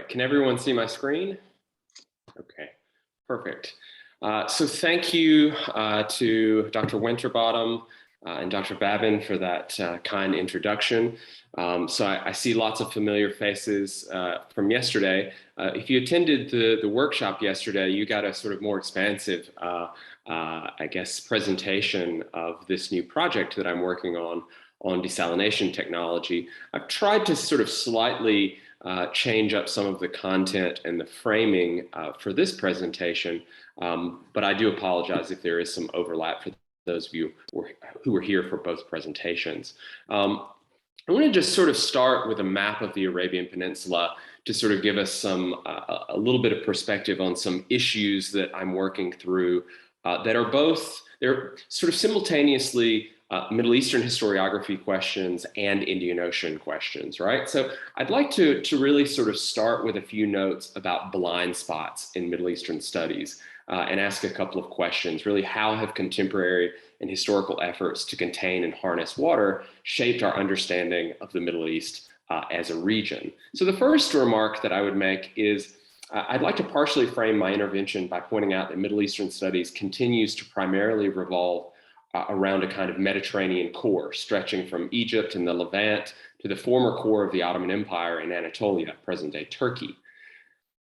right, can everyone see my screen? Okay, perfect. So thank you to Dr. Winterbottom and Dr. Babin for that kind introduction. So I see lots of familiar faces from yesterday. If you attended the workshop yesterday, you got a sort of more expansive, I guess, presentation of this new project that I'm working on desalination technology. I've tried to sort of slightly change up some of the content and the framing for this presentation, but I do apologize if there is some overlap for those of you who were here for both presentations. I want to just sort of start with a map of the Arabian Peninsula to sort of give us some a little bit of perspective on some issues that I'm working through that are both, they're sort of simultaneously Middle Eastern historiography questions and Indian Ocean questions, right? So I'd like to really sort of start with a few notes about blind spots in Middle Eastern studies and ask a couple of questions. Really, how have contemporary and historical efforts to contain and harness water shaped our understanding of the Middle East as a region? So the first remark that I would make is I'd like to partially frame my intervention by pointing out that Middle Eastern studies continues to primarily revolve around a kind of Mediterranean core, stretching from Egypt and the Levant to the former core of the Ottoman Empire in Anatolia, present-day Turkey.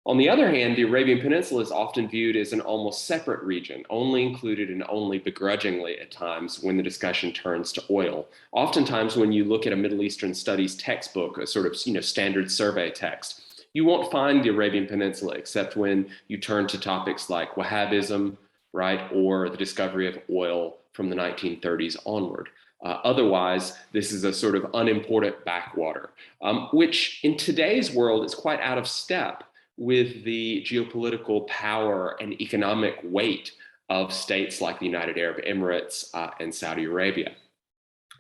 On the other hand, the Arabian Peninsula is often viewed as an almost separate region, only included and only begrudgingly at times when the discussion turns to oil. Oftentimes when you look at a Middle Eastern studies textbook, a sort of standard survey text, you won't find the Arabian Peninsula except when you turn to topics like Wahhabism, right, or the discovery of oil from the 1930s onward. Otherwise, this is a sort of unimportant backwater, which in today's world is quite out of step with the geopolitical power and economic weight of states like the United Arab Emirates and Saudi Arabia.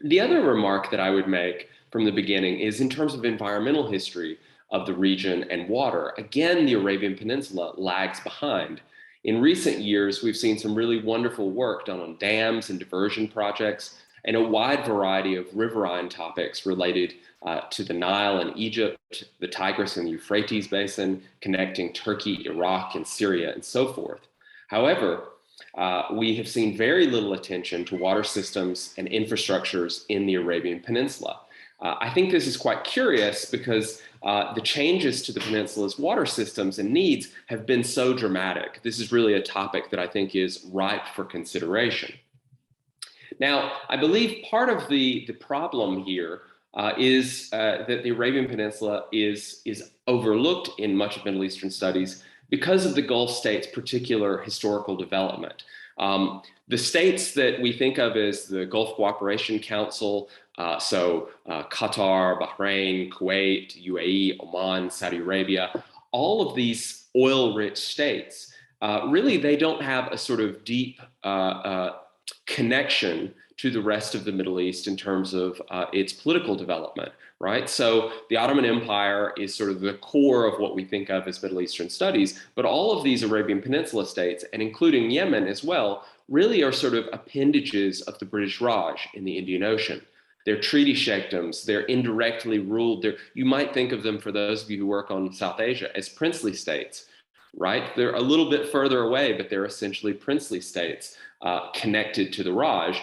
The other remark that I would make from the beginning is in terms of environmental history of the region and water. Again, the Arabian Peninsula lags behind. In recent years, we've seen some really wonderful work done on dams and diversion projects and a wide variety of riverine topics related to the Nile and Egypt, the Tigris and Euphrates basin, connecting Turkey, Iraq, and Syria, and so forth. However, we have seen very little attention to water systems and infrastructures in the Arabian Peninsula. I think this is quite curious because the changes to the peninsula's water systems and needs have been so dramatic. This is really a topic that I think is ripe for consideration. Now, I believe part of the problem here is that the Arabian Peninsula is overlooked in much of Middle Eastern studies because of the Gulf states' particular historical development. The states that we think of as the Gulf Cooperation Council, Qatar, Bahrain, Kuwait, UAE, Oman, Saudi Arabia, all of these oil-rich states, really they don't have a sort of deep connection to the rest of the Middle East in terms of its political development, right? So the Ottoman Empire is sort of the core of what we think of as Middle Eastern studies, but all of these Arabian Peninsula states, and including Yemen as well, really are sort of appendages of the British Raj in the Indian Ocean. They're treaty sheikdoms, they're indirectly ruled. You might think of them, for those of you who work on South Asia, as princely states, right? They're a little bit further away, but they're essentially princely states connected to the Raj.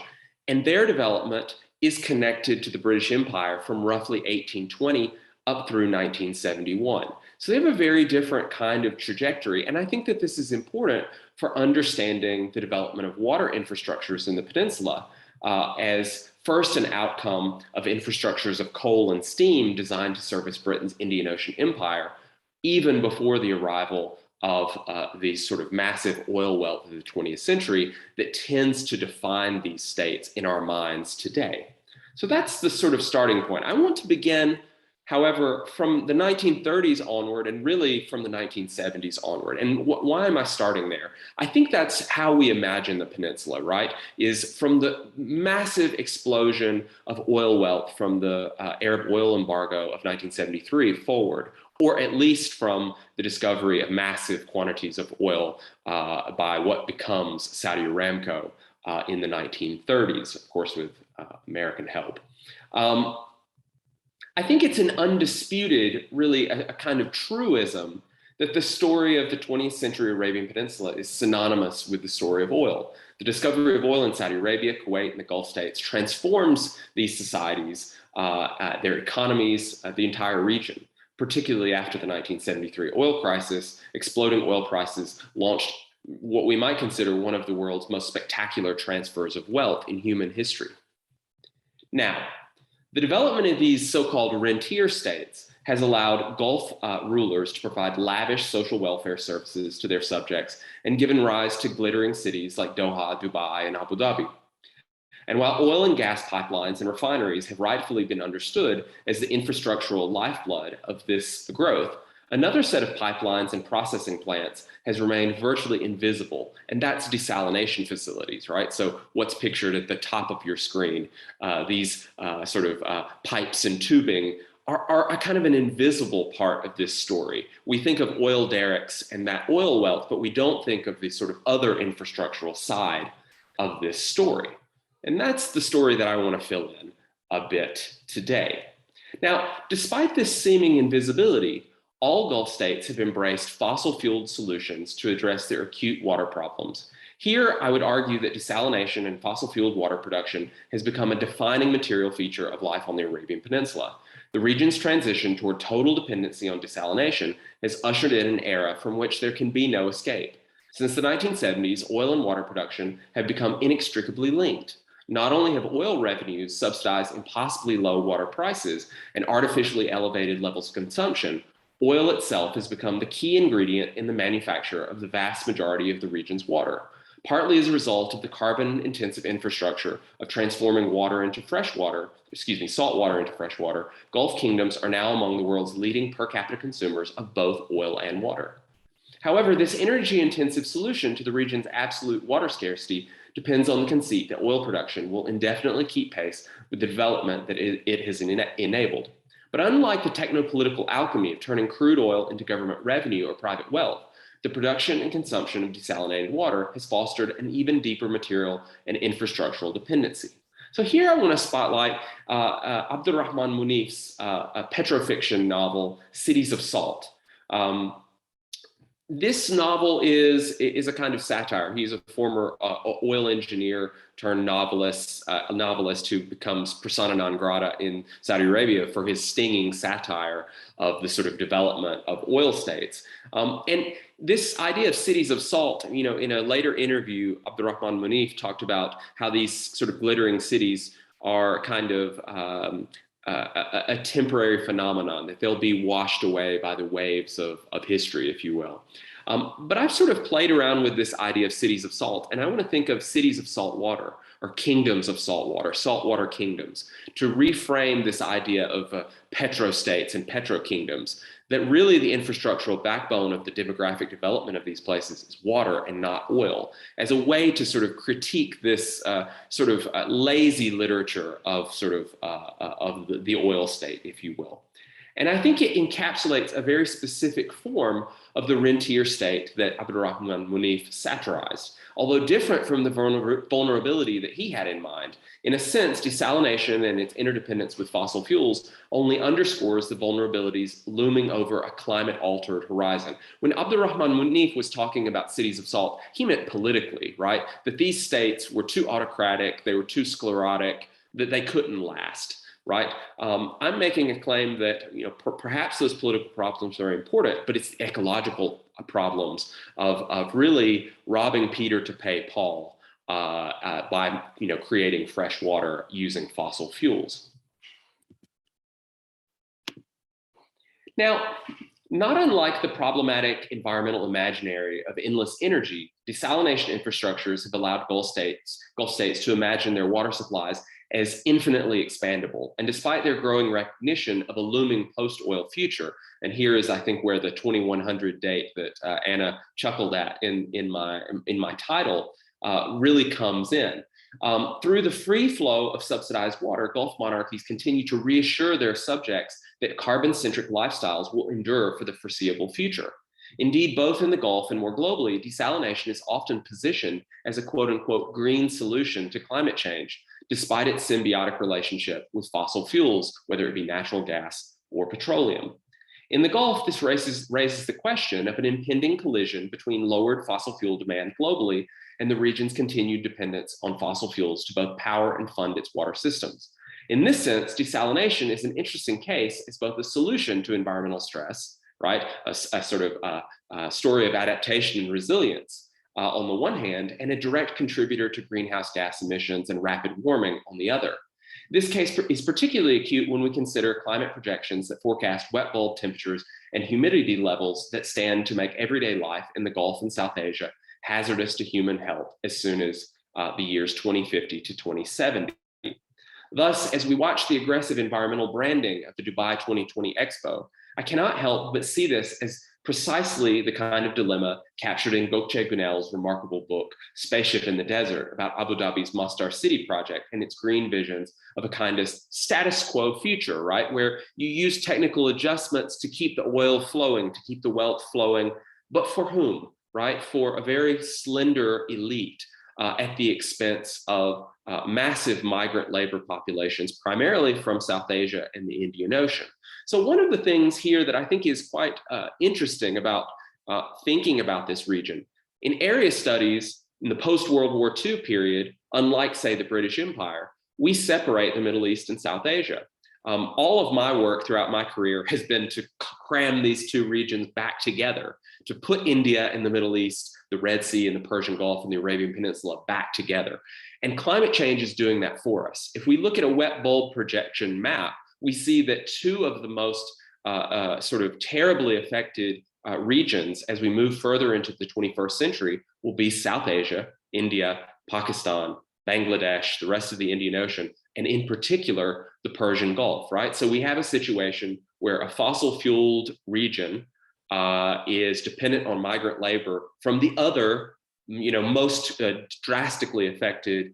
And their development is connected to the British Empire from roughly 1820 up through 1971. So they have a very different kind of trajectory. And I think that this is important for understanding the development of water infrastructures in the peninsula as first an outcome of infrastructures of coal and steam designed to service Britain's Indian Ocean Empire, even before the arrival of the sort of massive oil wealth of the 20th century that tends to define these states in our minds today. So that's the sort of starting point. I want to begin, however, from the 1930s onward and really from the 1970s onward. And why am I starting there? I think that's how we imagine the peninsula, right? Is from the massive explosion of oil wealth from the Arab oil embargo of 1973 forward, or at least from the discovery of massive quantities of oil by what becomes Saudi Aramco in the 1930s, of course, with American help. I think it's an undisputed, really a kind of truism that the story of the 20th century Arabian Peninsula is synonymous with the story of oil. The discovery of oil in Saudi Arabia, Kuwait, and the Gulf states transforms these societies, their economies, the entire region, particularly after the 1973 oil crisis. Exploding oil prices launched what we might consider one of the world's most spectacular transfers of wealth in human history. Now, the development of these so-called rentier states has allowed Gulf rulers to provide lavish social welfare services to their subjects and given rise to glittering cities like Doha, Dubai, and Abu Dhabi. And while oil and gas pipelines and refineries have rightfully been understood as the infrastructural lifeblood of this growth, another set of pipelines and processing plants has remained virtually invisible, and that's desalination facilities, right? So what's pictured at the top of your screen, these pipes and tubing are a kind of an invisible part of this story. We think of oil derricks and that oil wealth, but we don't think of the sort of other infrastructural side of this story. And that's the story that I want to fill in a bit today. Now, despite this seeming invisibility, all Gulf states have embraced fossil-fueled solutions to address their acute water problems. Here, I would argue that desalination and fossil-fueled water production has become a defining material feature of life on the Arabian Peninsula. The region's transition toward total dependency on desalination has ushered in an era from which there can be no escape. Since the 1970s, oil and water production have become inextricably linked. Not only have oil revenues subsidized impossibly low water prices and artificially elevated levels of consumption, oil itself has become the key ingredient in the manufacture of the vast majority of the region's water. Partly as a result of the carbon-intensive infrastructure of transforming water into salt water into fresh water, Gulf kingdoms are now among the world's leading per capita consumers of both oil and water. However, this energy-intensive solution to the region's absolute water scarcity depends on the conceit that oil production will indefinitely keep pace with the development that it has enabled. But unlike the techno-political alchemy of turning crude oil into government revenue or private wealth, the production and consumption of desalinated water has fostered an even deeper material and infrastructural dependency. So here I want to spotlight Abdurrahman Munif's petrofiction novel, Cities of Salt. This novel is a kind of satire. He's a former oil engineer turned novelist, a novelist who becomes persona non grata in Saudi Arabia for his stinging satire of the sort of development of oil states. And this idea of cities of salt, in a later interview, Abdurrahman Munif talked about how these sort of glittering cities are kind of a temporary phenomenon, that they'll be washed away by the waves of history, if you will. But I've sort of played around with this idea of cities of salt, and I want to think of cities of salt water, or kingdoms of saltwater kingdoms, to reframe this idea of petrostates and petro-kingdoms, that really the infrastructural backbone of the demographic development of these places is water and not oil, as a way to sort of critique this lazy literature of the oil state, if you will. And I think it encapsulates a very specific form of the rentier state that Abdurrahman Munif satirized, although different from the vulnerability that he had in mind. In a sense, desalination and its interdependence with fossil fuels only underscores the vulnerabilities looming over a climate-altered horizon. When Abdurrahman Munif was talking about cities of salt, he meant politically, right? That these states were too autocratic, they were too sclerotic, that they couldn't last. Right? I'm making a claim that perhaps those political problems are important, but it's the ecological problems of really robbing Peter to pay Paul by creating fresh water using fossil fuels. Now, not unlike the problematic environmental imaginary of endless energy, desalination infrastructures have allowed Gulf states to imagine their water supplies as infinitely expandable. And despite their growing recognition of a looming post-oil future, and here is, I think, where the 2100 date that Anna chuckled at in my title really comes in. Through the free flow of subsidized water, Gulf monarchies continue to reassure their subjects that carbon-centric lifestyles will endure for the foreseeable future. Indeed, both in the Gulf and more globally, desalination is often positioned as a quote-unquote green solution to climate change. despite its symbiotic relationship with fossil fuels, whether it be natural gas or petroleum. In the Gulf, this raises the question of an impending collision between lowered fossil fuel demand globally and the region's continued dependence on fossil fuels to both power and fund its water systems. In this sense, desalination is an interesting case as both a solution to environmental stress, right? A sort of story of adaptation and resilience on the one hand, and a direct contributor to greenhouse gas emissions and rapid warming on the other. This case is particularly acute when we consider climate projections that forecast wet bulb temperatures and humidity levels that stand to make everyday life in the Gulf and South Asia hazardous to human health as soon as the years 2050 to 2070. Thus, as we watch the aggressive environmental branding of the Dubai 2020 Expo, I cannot help but see this as precisely the kind of dilemma captured in Gökçe Günel's remarkable book, Spaceship in the Desert, about Abu Dhabi's Masdar City project and its green visions of a kind of status quo future, right? Where you use technical adjustments to keep the oil flowing, to keep the wealth flowing, but for whom, right? For a very slender elite at the expense of massive migrant labor populations, primarily from South Asia and the Indian Ocean. So one of the things here that I think is quite interesting about thinking about this region, in area studies in the post-World War II period, unlike, say, the British Empire, we separate the Middle East and South Asia. All of my work throughout my career has been to cram these two regions back together, to put India and the Middle East, the Red Sea and the Persian Gulf and the Arabian Peninsula back together. And climate change is doing that for us. If we look at a wet bulb projection map, we see that two of the most sort of terribly affected regions as we move further into the 21st century will be South Asia, India, Pakistan, Bangladesh, the rest of the Indian Ocean, and in particular, the Persian Gulf, right? So we have a situation where a fossil fueled region is dependent on migrant labor from the other, most drastically affected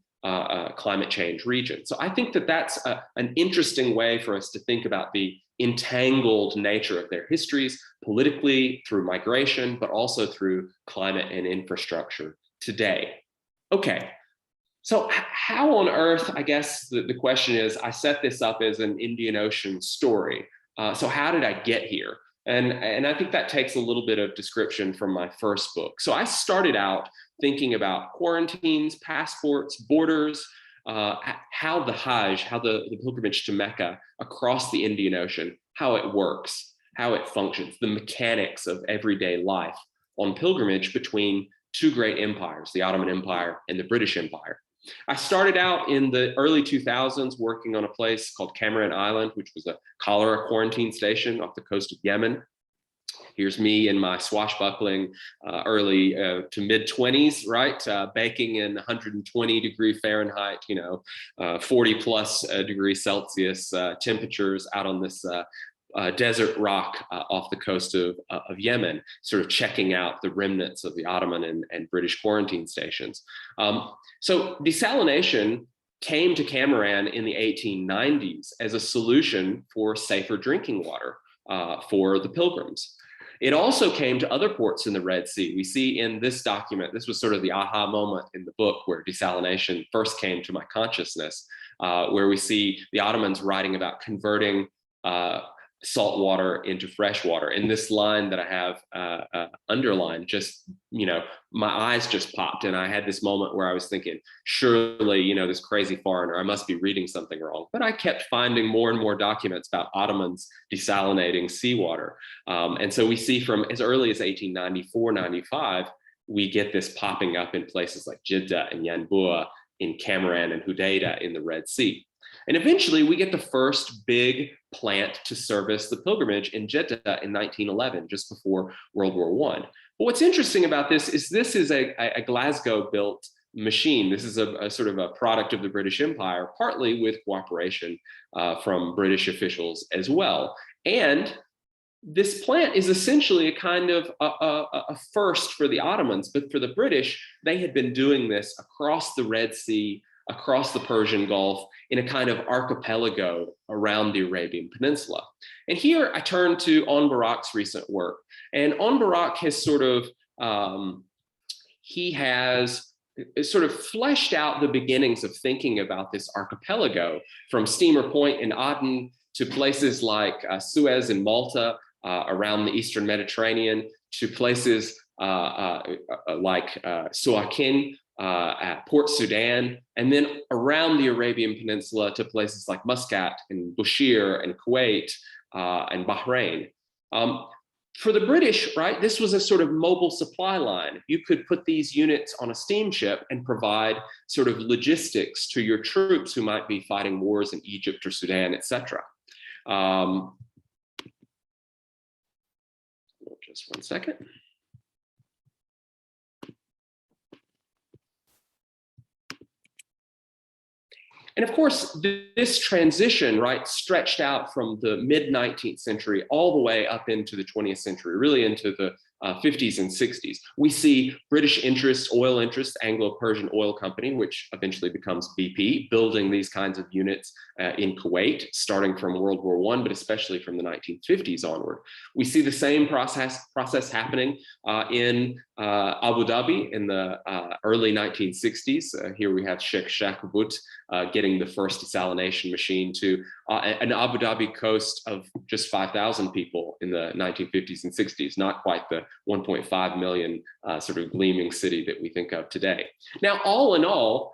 climate change region. So I think that that's an interesting way for us to think about the entangled nature of their histories politically through migration, but also through climate and infrastructure today. Okay. So how on earth, I guess the question is, I set this up as an Indian Ocean story. So how did I get here? And I think that takes a little bit of description from my first book. So I started out thinking about quarantines, passports, borders, how the Hajj, how the pilgrimage to Mecca across the Indian Ocean, how it works, how it functions, the mechanics of everyday life on pilgrimage between two great empires, the Ottoman Empire and the British Empire. I started out in the early 2000s working on a place called Cameron Island, which was a cholera quarantine station off the coast of Yemen. Here's me in my swashbuckling early to mid 20s, right? Baking in 120 degree Fahrenheit, 40 plus degrees Celsius temperatures out on this desert rock off the coast of Yemen, sort of checking out the remnants of the Ottoman and British quarantine stations. So desalination came to Cameron in the 1890s as a solution for safer drinking water for the pilgrims. It also came to other ports in the Red Sea. We see in this document, this was sort of the aha moment in the book where desalination first came to my consciousness, where we see the Ottomans writing about converting salt water into fresh water. And this line that I have underlined, just, my eyes just popped. And I had this moment where I was thinking, surely, this crazy foreigner, I must be reading something wrong. But I kept finding more and more documents about Ottomans desalinating seawater. And so we see from as early as 1894, 95, we get this popping up in places like Jeddah and Yanbu, in Cameron and Hudaydah in the Red Sea. And eventually we get the first big plant to service the pilgrimage in Jeddah in 1911, just before World War I. But what's interesting about this is a Glasgow-built machine. This is a sort of a product of the British Empire, partly with cooperation from British officials as well. And this plant is essentially a kind of a first for the Ottomans, but for the British, they had been doing this across the Red Sea, across the Persian Gulf, in a kind of archipelago around the Arabian Peninsula. And here I turn to On Barak's recent work. And On Barak has sort of, he has sort of fleshed out the beginnings of thinking about this archipelago, from Steamer Point in Aden to places like Suez in Malta, around the Eastern Mediterranean, to places like Suakin at Port Sudan, and then around the Arabian Peninsula to places like Muscat and Bushehr and Kuwait and Bahrain. For the British, right, this was a sort of mobile supply line. You could put these units on a steamship and provide sort of logistics to your troops who might be fighting wars in Egypt or Sudan, etc. Just one second. And of course, this transition, right, stretched out from the mid-19th century all the way up into the 20th century, really into the 50s and 60s. We see British interests, oil interests, Anglo-Persian Oil Company, which eventually becomes BP, building these kinds of units in Kuwait, starting from World War I, but especially from the 1950s onward. We see the same process happening in Abu Dhabi in the early 1960s. Here we have Sheikh Shakabut getting the first desalination machine to an Abu Dhabi coast of just 5,000 people in the 1950s and 60s, not quite the 1.5 million sort of gleaming city that we think of today. Now, all in all,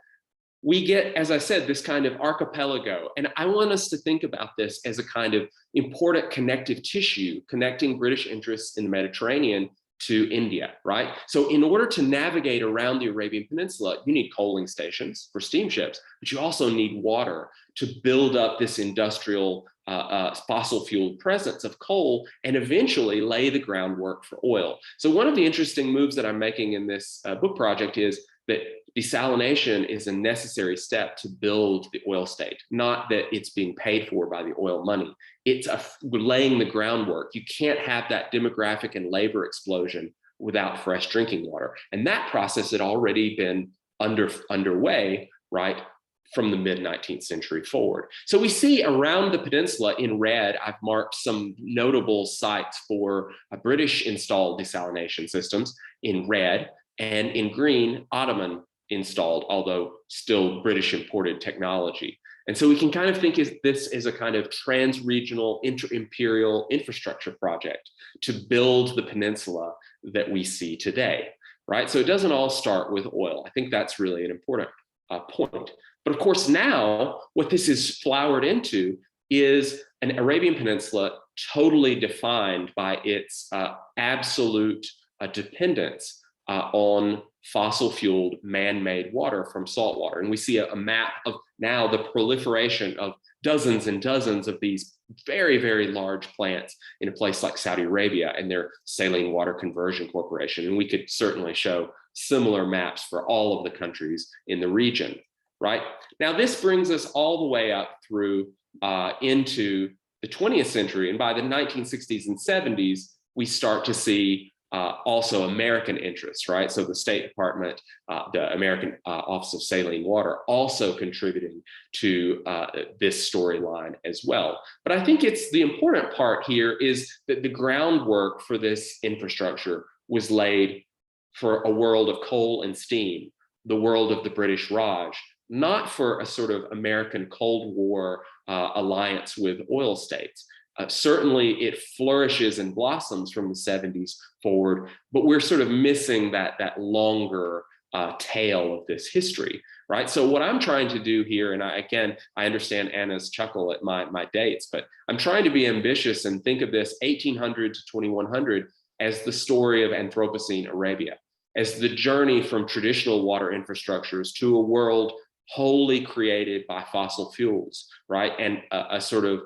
we get, as I said, this kind of archipelago. And I want us to think about this as a kind of important connective tissue, connecting British interests in the Mediterranean to India, right? So in order to navigate around the Arabian Peninsula, you need coaling stations for steamships, but you also need water to build up this industrial fossil fuel presence of coal and eventually lay the groundwork for oil. So one of the interesting moves that I'm making in this book project is that desalination is a necessary step to build the oil state, not that it's being paid for by the oil money. It's laying the groundwork. You can't have that demographic and labor explosion without fresh drinking water. And that process had already been underway, right, from the mid-19th century forward. So we see around the peninsula in red, I've marked some notable sites for British installed desalination systems in red, and in green, Ottoman installed, although still British imported technology. And so we can kind of think of this as a kind of trans-regional inter-imperial infrastructure project to build the peninsula that we see today, right? So it doesn't all start with oil. I think that's really an important point. But of course, now what this is flowered into is an Arabian Peninsula totally defined by its absolute dependence on fossil fueled man-made water from saltwater. And we see a map of now the proliferation of dozens and dozens of these very, very large plants in a place like Saudi Arabia and their Saline Water Conversion Corporation. And we could certainly show similar maps for all of the countries in the region, right? Now, this brings us all the way up through into the 20th century. And by the 1960s and 70s, we start to see also American interests, right? So the State Department, the American Office of Saline Water also contributing to this storyline as well. But I think it's the important part here is that the groundwork for this infrastructure was laid for a world of coal and steam, the world of the British Raj, not for a sort of American Cold War alliance with oil states. Certainly it flourishes and blossoms from the 70s forward, but we're sort of missing that longer tail of this history, right? So what I'm trying to do here, and I understand Anna's chuckle at my dates, but I'm trying to be ambitious and think of this 1800 to 2100 as the story of Anthropocene Arabia, as the journey from traditional water infrastructures to a world wholly created by fossil fuels, right? And a sort of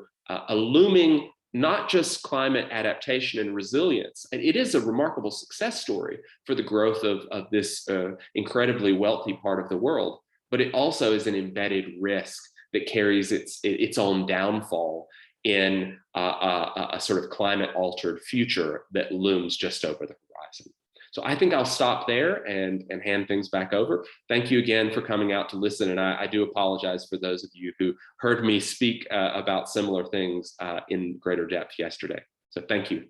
a looming, not just climate adaptation and resilience. And it is a remarkable success story for the growth of this incredibly wealthy part of the world, but it also is an embedded risk that carries its own downfall in a sort of climate altered future that looms just over the horizon. So I think I'll stop there and hand things back over. Thank you again for coming out to listen. And I do apologize for those of you who heard me speak about similar things in greater depth yesterday. So thank you.